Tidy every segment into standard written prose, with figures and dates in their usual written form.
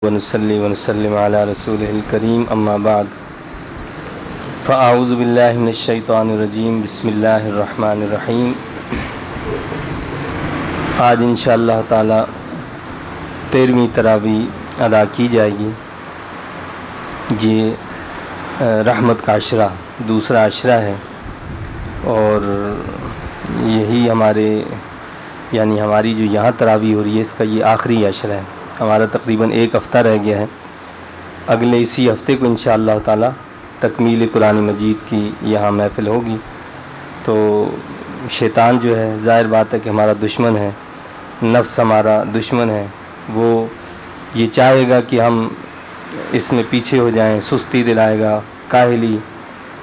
ونصلي ونسلم على رسوله الكريم اما بعد فاعوذ بالله من الشیطان الرجیم بسم اللہ الرحمن الرحیم۔ آج انشاءاللہ تعالی 13ویں تراویح ادا کی جائے گی۔ یہ رحمت کا عشرہ دوسرا عشرہ ہے اور یہی ہماری جو یہاں تراویح ہو رہی ہے اس کا یہ آخری عشرہ ہے۔ ہمارا تقریباً ایک ہفتہ رہ گیا ہے، اگلے اسی ہفتے کو انشاءاللہ تعالی تکمیل قرآن مجید کی یہاں محفل ہوگی۔ تو شیطان جو ہے ظاہر بات ہے کہ ہمارا دشمن ہے، نفس ہمارا دشمن ہے، وہ یہ چاہے گا کہ ہم اس میں پیچھے ہو جائیں، سستی دلائے گا، کاہلی۔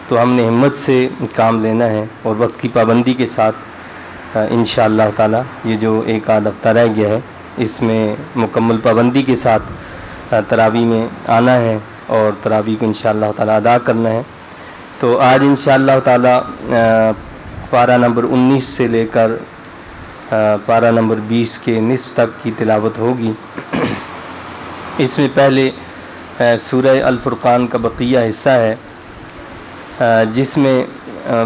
تو ہم نے ہمت سے کام لینا ہے اور وقت کی پابندی کے ساتھ انشاءاللہ تعالی یہ جو ایک آدھ ہفتہ رہ گیا ہے اس میں مکمل پابندی کے ساتھ تراویح میں آنا ہے اور تراویح کو انشاءاللہ تعالی ادا کرنا ہے۔ تو آج انشاءاللہ تعالی پارہ نمبر 19 سے لے کر پارہ نمبر 20 کے نصف تک کی تلاوت ہوگی۔ اس میں پہلے سورہ الفرقان کا بقیہ حصہ ہے جس میں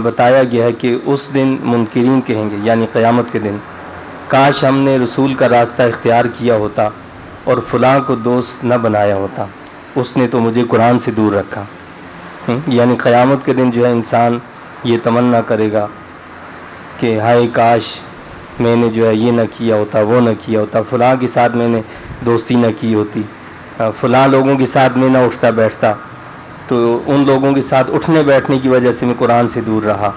بتایا گیا ہے کہ اس دن منکرین کہیں گے، یعنی قیامت کے دن، کاش ہم نے رسول کا راستہ اختیار کیا ہوتا اور فلاں کو دوست نہ بنایا ہوتا، اس نے تو مجھے قرآن سے دور رکھا۔ یعنی قیامت کے دن جو ہے انسان یہ تمنا کرے گا کہ ہائے کاش میں نے جو ہے یہ نہ کیا ہوتا، وہ نہ کیا ہوتا، فلاں کے ساتھ میں نے دوستی نہ کی ہوتی، فلاں لوگوں کے ساتھ میں نہ اٹھتا بیٹھتا، تو ان لوگوں کے ساتھ اٹھنے بیٹھنے کی وجہ سے میں قرآن سے دور رہا۔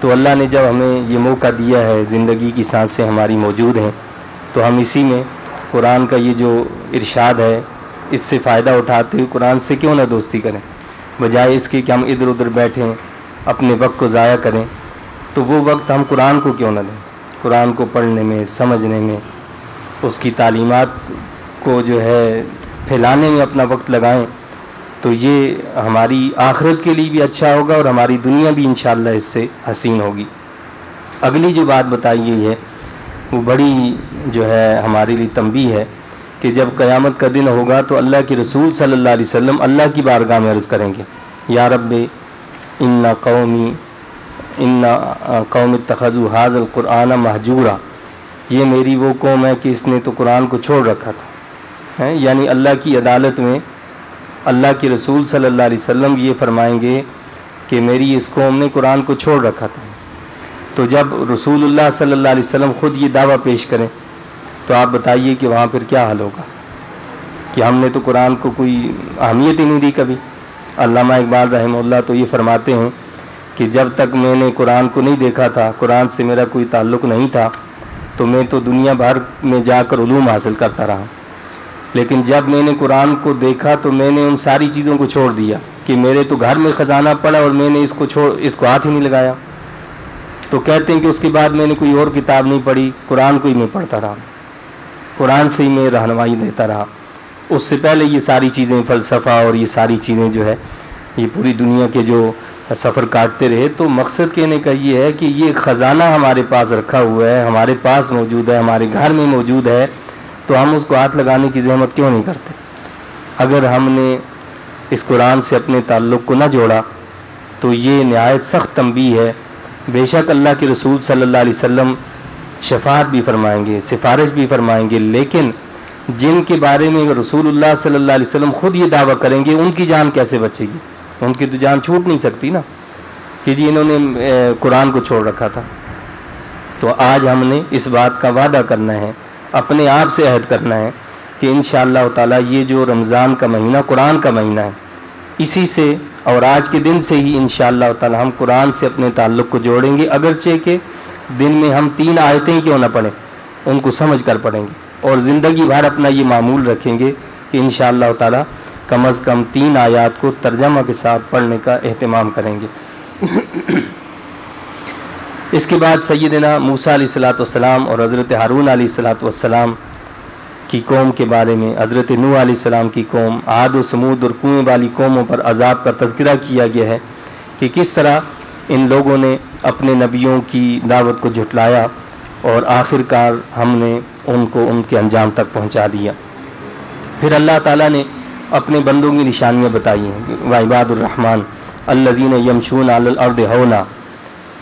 تو اللہ نے جب ہمیں یہ موقع دیا ہے، زندگی کی سانسیں ہماری موجود ہیں، تو ہم اسی میں قرآن کا یہ جو ارشاد ہے اس سے فائدہ اٹھاتے ہوئے قرآن سے کیوں نہ دوستی کریں، بجائے اس کے کہ ہم ادھر ادھر بیٹھیں اپنے وقت کو ضائع کریں۔ تو وہ وقت ہم قرآن کو کیوں نہ دیں، قرآن کو پڑھنے میں، سمجھنے میں، اس کی تعلیمات کو جو ہے پھیلانے میں اپنا وقت لگائیں، تو یہ ہماری آخرت کے لیے بھی اچھا ہوگا اور ہماری دنیا بھی انشاءاللہ اس سے حسین ہوگی۔ اگلی جو بات بتائی گئی ہے وہ بڑی جو ہے ہمارے لیے تنبیہ ہے کہ جب قیامت کا دن ہوگا تو اللہ کے رسول صلی اللہ علیہ وسلم اللہ کی بارگاہ میں عرض کریں گے، یا رب ان قوم اتخذوا ھذا القرآن مہجورا، یہ میری وہ قوم ہے کہ اس نے تو قرآن کو چھوڑ رکھا تھا۔ یعنی اللہ کی عدالت میں اللہ کے رسول صلی اللہ علیہ وسلم یہ فرمائیں گے کہ میری اس قوم نے قرآن کو چھوڑ رکھا تھا۔ تو جب رسول اللہ صلی اللہ علیہ وسلم خود یہ دعویٰ پیش کریں تو آپ بتائیے کہ وہاں پھر کیا حل ہوگا کہ ہم نے تو قرآن کو کوئی اہمیت ہی نہیں دی کبھی۔ علامہ اقبال رحمہ اللہ تو یہ فرماتے ہیں کہ جب تک میں نے قرآن کو نہیں دیکھا تھا، قرآن سے میرا کوئی تعلق نہیں تھا، تو میں تو دنیا بھر میں جا کر علوم حاصل کرتا رہا، لیکن جب میں نے قرآن کو دیکھا تو میں نے ان ساری چیزوں کو چھوڑ دیا کہ میرے تو گھر میں خزانہ پڑا اور میں نے اس کو ہاتھ ہی نہیں لگایا۔ تو کہتے ہیں کہ اس کے بعد میں نے کوئی اور کتاب نہیں پڑھی، قرآن کو ہی میں پڑھتا رہا، قرآن سے ہی میں رہنمائی لیتا رہا۔ اس سے پہلے یہ ساری چیزیں، فلسفہ اور یہ ساری چیزیں جو ہے یہ پوری دنیا کے جو سفر کاٹتے رہے۔ تو مقصد کہنے کا یہ ہے کہ یہ خزانہ ہمارے پاس رکھا ہوا ہے، ہمارے پاس موجود ہے، ہمارے گھر میں موجود ہے، تو ہم اس کو ہاتھ لگانے کی زحمت کیوں نہیں کرتے؟ اگر ہم نے اس قرآن سے اپنے تعلق کو نہ جوڑا تو یہ نہایت سخت تنبیہ ہے۔ بے شک اللہ کے رسول صلی اللہ علیہ وسلم شفاعت بھی فرمائیں گے، سفارش بھی فرمائیں گے، لیکن جن کے بارے میں رسول اللہ صلی اللہ علیہ وسلم خود یہ دعویٰ کریں گے ان کی جان کیسے بچے گی؟ ان کی تو جان چھوٹ نہیں سکتی نا کہ جی انہوں نے قرآن کو چھوڑ رکھا تھا۔ تو آج ہم نے اس بات کا وعدہ کرنا ہے، اپنے آپ سے عہد کرنا ہے کہ انشاءاللہ تعالی یہ جو رمضان کا مہینہ قرآن کا مہینہ ہے، اسی سے اور آج کے دن سے ہی انشاءاللہ تعالی ہم قرآن سے اپنے تعلق کو جوڑیں گے، اگرچہ کہ دن میں ہم 3 آیتیں کیوں نہ پڑھیں، ان کو سمجھ کر پڑھیں گے اور زندگی بھر اپنا یہ معمول رکھیں گے کہ انشاءاللہ تعالی کم از کم 3 آیات کو ترجمہ کے ساتھ پڑھنے کا اہتمام کریں گے۔ اس کے بعد سیدنا موسیٰ علیہ السلام اور حضرت ہارون علیہ السلام کی قوم کے بارے میں، حضرت نوح علیہ السلام کی قوم، عاد و سمود اور کنویں والی قوموں پر عذاب کا تذکرہ کیا گیا ہے کہ کس طرح ان لوگوں نے اپنے نبیوں کی دعوت کو جھٹلایا اور آخر کار ہم نے ان کو ان کے انجام تک پہنچا دیا۔ پھر اللہ تعالیٰ نے اپنے بندوں کی نشانیاں بتائی ہیں، وعباد الرحمن الذین یمشون علی الارض ہونا،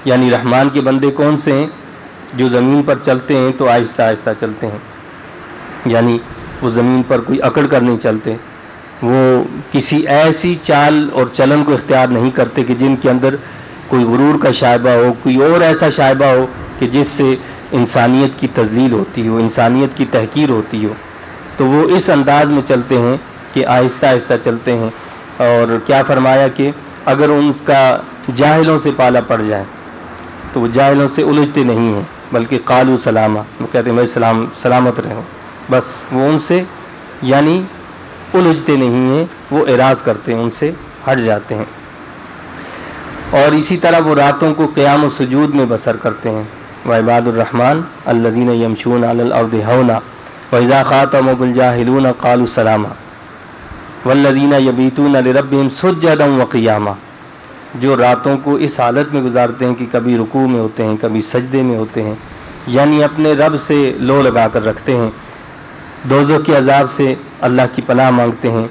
یعنی رحمان کے بندے کون سے ہیں؟ جو زمین پر چلتے ہیں تو آہستہ آہستہ چلتے ہیں، یعنی وہ زمین پر کوئی اکڑ کر نہیں چلتے، وہ کسی ایسی چال اور چلن کو اختیار نہیں کرتے کہ جن کے اندر کوئی غرور کا شائبہ ہو، کوئی اور ایسا شائبہ ہو کہ جس سے انسانیت کی تذلیل ہوتی ہو، انسانیت کی تحقیر ہوتی ہو۔ تو وہ اس انداز میں چلتے ہیں کہ آہستہ آہستہ چلتے ہیں۔ اور کیا فرمایا کہ اگر ان کا جاہلوں سے پالا پڑ جائے تو وہ جاہلوں سے الجھتے نہیں ہیں، بلکہ قالوا سلامہ، وہ کہتے ہیں بھائی سلامت رہو، بس وہ ان سے یعنی الجھتے نہیں ہیں، وہ اعراض کرتے ہیں، ان سے ہٹ جاتے ہیں۔ اور اسی طرح وہ راتوں کو قیام و سجود میں بسر کرتے ہیں، وعباد الرحمن الذین یمشون علی الارض ہونا وَإِذَا خَاطَبَهُمُ الْجَاهِلُونَ قَالُوا سَلَامًا وَالَّذِينَ يَبِيتُونَ لِرَبِّهِمْ سُجَّدًا وَقِيَامًا، جو راتوں کو اس حالت میں گزارتے ہیں کہ کبھی رکوع میں ہوتے ہیں، کبھی سجدے میں ہوتے ہیں، یعنی اپنے رب سے لو لگا کر رکھتے ہیں، دوزخ کے عذاب سے اللہ کی پناہ مانگتے ہیں،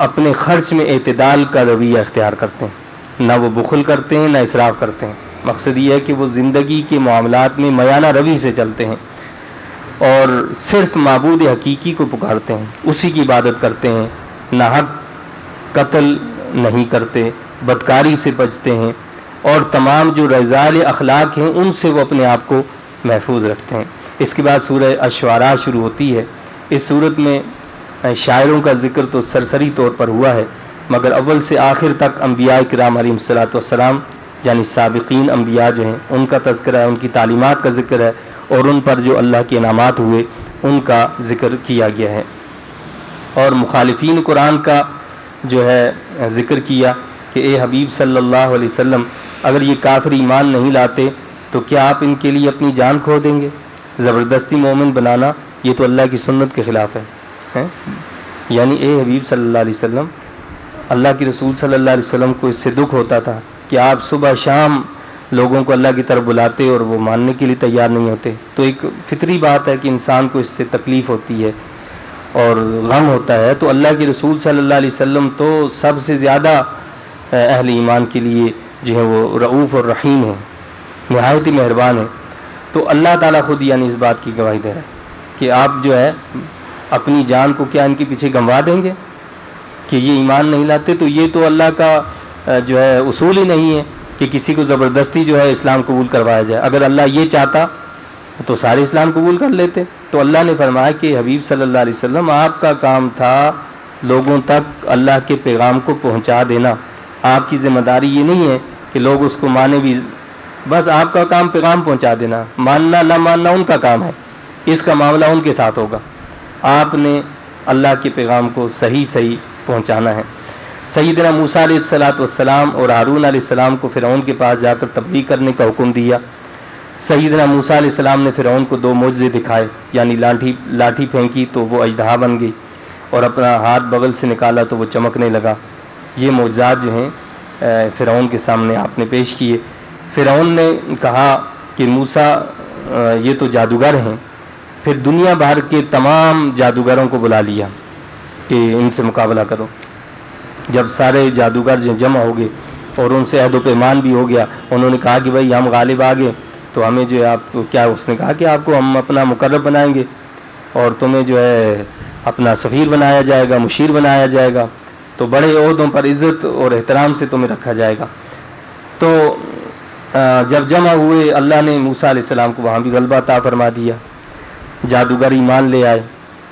اپنے خرچ میں اعتدال کا رویہ اختیار کرتے ہیں، نہ وہ بخل کرتے ہیں نہ اسراف کرتے ہیں۔ مقصد یہ ہے کہ وہ زندگی کے معاملات میں میانہ روی سے چلتے ہیں اور صرف معبود حقیقی کو پکارتے ہیں، اسی کی عبادت کرتے ہیں، نہ حق قتل نہیں کرتے، بدکاری سے بچتے ہیں، اور تمام جو رذائل اخلاق ہیں ان سے وہ اپنے آپ کو محفوظ رکھتے ہیں۔ اس کے بعد سورہ الشعراء شروع ہوتی ہے۔ اس صورت میں شاعروں کا ذکر تو سرسری طور پر ہوا ہے، مگر اول سے آخر تک انبیاء کرام علیہم الصلاۃ والسلام یعنی سابقین انبیاء جو ہیں ان کا تذکرہ ہے، ان کی تعلیمات کا ذکر ہے، اور ان پر جو اللہ کے انعامات ہوئے ان کا ذکر کیا گیا ہے۔ اور مخالفین قرآن کا جو ہے ذکر کیا کہ اے حبیب صلی اللہ علیہ وسلم، اگر یہ کافر ایمان نہیں لاتے تو کیا آپ ان کے لیے اپنی جان کھو دیں گے؟ زبردستی مومن بنانا یہ تو اللہ کی سنت کے خلاف ہے۔ یعنی اے حبیب صلی اللہ علیہ وسلم، اللہ کے رسول صلی اللہ علیہ وسلم کو اس سے دکھ ہوتا تھا کہ آپ صبح شام لوگوں کو اللہ کی طرف بلاتے اور وہ ماننے کے لیے تیار نہیں ہوتے۔ تو ایک فطری بات ہے کہ انسان کو اس سے تکلیف ہوتی ہے اور غم ہوتا ہے۔ تو اللہ کے رسول صلی اللہ علیہ وسلم تو سب سے زیادہ اہل ایمان کے لیے جو ہے وہ رؤوف اور رحیم ہیں، نہایت ہی مہربان ہیں۔ تو اللہ تعالیٰ خود یعنی اس بات کی گواہی دے رہا ہے کہ آپ جو ہے اپنی جان کو کیا ان کے پیچھے گنوا دیں گے کہ یہ ایمان نہیں لاتے؟ تو یہ تو اللہ کا جو ہے اصول ہی نہیں ہے کہ کسی کو زبردستی جو ہے اسلام قبول کروایا جائے۔ اگر اللہ یہ چاہتا تو سارے اسلام قبول کر لیتے۔ تو اللہ نے فرمایا کہ حبیب صلی اللہ علیہ وسلم آپ کا کام تھا لوگوں تک اللہ کے پیغام کو پہنچا دینا، آپ کی ذمہ داری یہ نہیں ہے کہ لوگ اس کو مانے بھی، بس آپ کا کام پیغام پہنچا دینا، ماننا نہ ماننا ان کا کام ہے، اس کا معاملہ ان کے ساتھ ہوگا، آپ نے اللہ کے پیغام کو صحیح پہنچانا ہے۔ سیدنا موسیٰ علیہ السلام اور ہارون علیہ السلام کو فرعون کے پاس جا کر تبلیغ کرنے کا حکم دیا۔ سیدنا موسیٰ علیہ السلام نے فرعون کو 2 معجزے دکھائے، یعنی لاٹھی پھینکی تو وہ اژدہا بن گئی، اور اپنا ہاتھ بغل سے نکالا تو وہ چمکنے لگا۔ یہ معجزات جو ہیں فرعون کے سامنے آپ نے پیش کیے۔ فرعون نے کہا کہ موسیٰ یہ تو جادوگر ہیں، پھر دنیا بھر کے تمام جادوگروں کو بلا لیا کہ ان سے مقابلہ کرو۔ جب سارے جادوگر جو جمع ہو گئے اور ان سے عہد و پیمان بھی ہو گیا، انہوں نے کہا کہ بھائی ہم غالب آ گئے تو ہمیں جو ہے آپ کو کیا، اس نے کہا کہ آپ کو ہم اپنا مقرب بنائیں گے اور تمہیں جو ہے اپنا سفیر بنایا جائے گا، مشیر بنایا جائے گا، تو بڑے عہدوں پر عزت اور احترام سے تمہیں رکھا جائے گا۔ تو جب جمع ہوئے اللہ نے موسیٰ علیہ السلام کو وہاں بھی غلبہ عطا فرما دیا، جادوگر ایمان لے آئے۔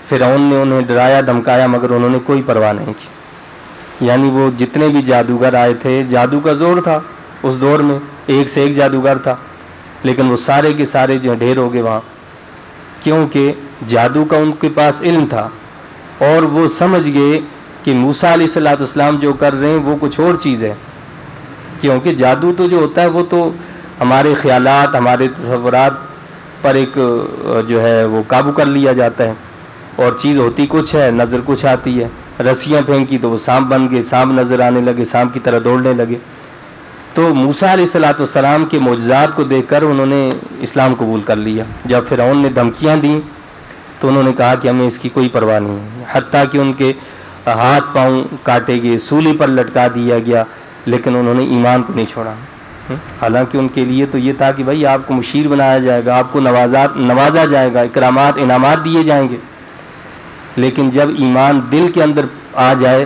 فرعون نے انہیں ڈرایا دھمکایا مگر انہوں نے کوئی پرواہ نہیں کی، یعنی وہ جتنے بھی جادوگر آئے تھے، جادو کا زور تھا اس دور میں، ایک سے ایک جادوگر تھا، لیکن وہ سارے کے سارے جو ڈھیر ہو گئے وہاں، کیونکہ جادو کا ان کے پاس علم تھا اور وہ سمجھ گئے کہ موسیٰ علیہ السلام جو کر رہے ہیں وہ کچھ اور چیز ہے، کیونکہ جادو تو جو ہوتا ہے وہ تو ہمارے خیالات، ہمارے تصورات پر ایک جو ہے وہ قابو کر لیا جاتا ہے، اور چیز ہوتی کچھ ہے، نظر کچھ آتی ہے۔ رسیاں پھینکی تو وہ سانپ بن گئے، سانپ نظر آنے لگے، سانپ کی طرح دوڑنے لگے۔ تو موسیٰ علیہ السلام کے معجزات کو دیکھ کر انہوں نے اسلام قبول کر لیا۔ جب فرعون نے دھمکیاں دیں تو انہوں نے کہا کہ ہمیں اس کی کوئی پرواہ نہیں ہے، حتیٰ کہ ان کے ہاتھ پاؤں کاٹے گئے، سولی پر لٹکا دیا گیا، لیکن انہوں نے ایمان کو نہیں چھوڑا۔ حالانکہ ان کے لیے تو یہ تھا کہ بھائی آپ کو مشیر بنایا جائے گا، آپ کو نوازا جائے گا، اکرامات انعامات دیے جائیں گے، لیکن جب ایمان دل کے اندر آ جائے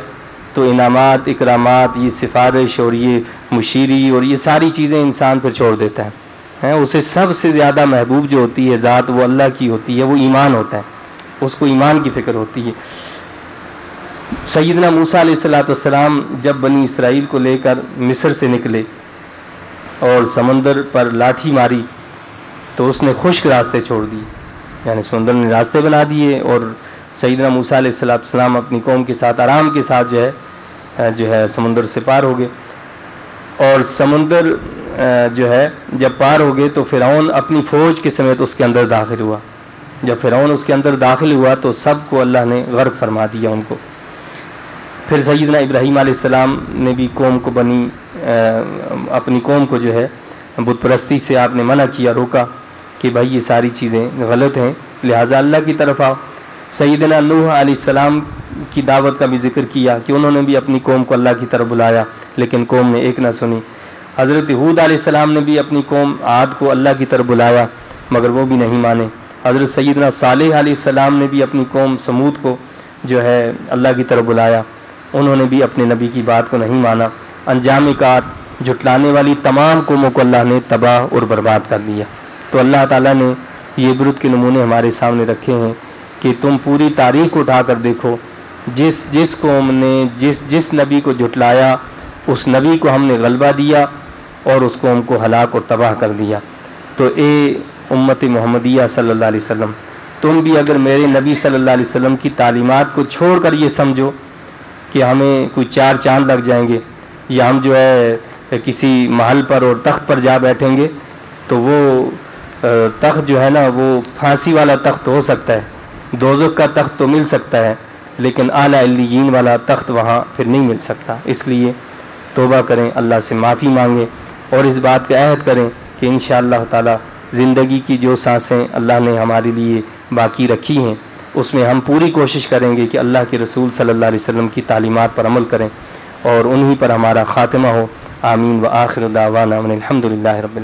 تو انعامات، اکرامات، یہ سفارش اور یہ مشیری اور یہ ساری چیزیں انسان پھر چھوڑ دیتا ہے۔ اسے سب سے زیادہ محبوب جو ہوتی ہے ذات وہ اللہ کی ہوتی ہے، وہ ایمان ہوتا ہے، اس کو ایمان کی فکر ہوتی ہے۔ سیدنا موسیٰ علیہ السلام جب بنی اسرائیل کو لے کر مصر سے نکلے اور سمندر پر لاٹھی ماری تو اس نے خشک راستے چھوڑ دیے، یعنی سمندر نے راستے بنا دیے، اور سیدنا موسیٰ علیہ السلام اپنی قوم کے ساتھ آرام کے ساتھ جو ہے سمندر سے پار ہو گئے۔ اور سمندر جو ہے جب پار ہو گئے تو فرعون اپنی فوج کے سمیت اس کے اندر داخل ہوا۔ جب فرعون اس کے اندر داخل ہوا تو سب کو اللہ نے غرق فرما دیا ان کو۔ پھر سیدنا ابراہیم علیہ السلام نے بھی اپنی قوم کو جو ہے بت پرستی سے آپ نے منع کیا، روکا کہ بھائی یہ ساری چیزیں غلط ہیں، لہٰذا اللہ کی طرف آؤ۔ سیدنا نوح علیہ السلام کی دعوت کا بھی ذکر کیا کہ انہوں نے بھی اپنی قوم کو اللہ کی طرف بلایا، لیکن قوم نے ایک نہ سنی۔ حضرت ہود علیہ السلام نے بھی اپنی قوم عاد کو اللہ کی طرف بلایا، مگر وہ بھی نہیں مانے۔ حضرت سیدنا صالح علیہ السلام نے بھی اپنی قوم سمود کو جو ہے اللہ کی طرف بلایا، انہوں نے بھی اپنے نبی کی بات کو نہیں مانا۔ انجام کار جھٹلانے والی تمام قوموں کو اللہ نے تباہ اور برباد کر دیا۔ تو اللہ تعالیٰ نے یہ عبرت کے نمونے ہمارے سامنے رکھے ہیں کہ تم پوری تاریخ کو اٹھا کر دیکھو، جس قوم نے جس نبی کو جھٹلایا اس نبی کو ہم نے غلبہ دیا اور اس قوم کو ہلاک اور تباہ کر دیا۔ تو اے امت محمدیہ صلی اللہ علیہ وسلم، تم بھی اگر میرے نبی صلی اللہ علیہ وسلم کی تعلیمات کو چھوڑ کر یہ سمجھو کہ ہمیں کوئی 4 چاند لگ جائیں گے یا ہم جو ہے کسی محل پر اور تخت پر جا بیٹھیں گے، تو وہ تخت جو ہے نا وہ پھانسی والا تخت ہو سکتا ہے، دوزخ کا تخت تو مل سکتا ہے، لیکن اعلیٰ علیین والا تخت وہاں پھر نہیں مل سکتا۔ اس لیے توبہ کریں، اللہ سے معافی مانگیں اور اس بات کا عہد کریں کہ انشاءاللہ تعالی زندگی کی جو سانسیں اللہ نے ہمارے لیے باقی رکھی ہیں اس میں ہم پوری کوشش کریں گے کہ اللہ کے رسول صلی اللہ علیہ وسلم کی تعلیمات پر عمل کریں اور انہی پر ہمارا خاتمہ ہو۔ آمین و آخر دعوانا الحمدللہ رب العالمین۔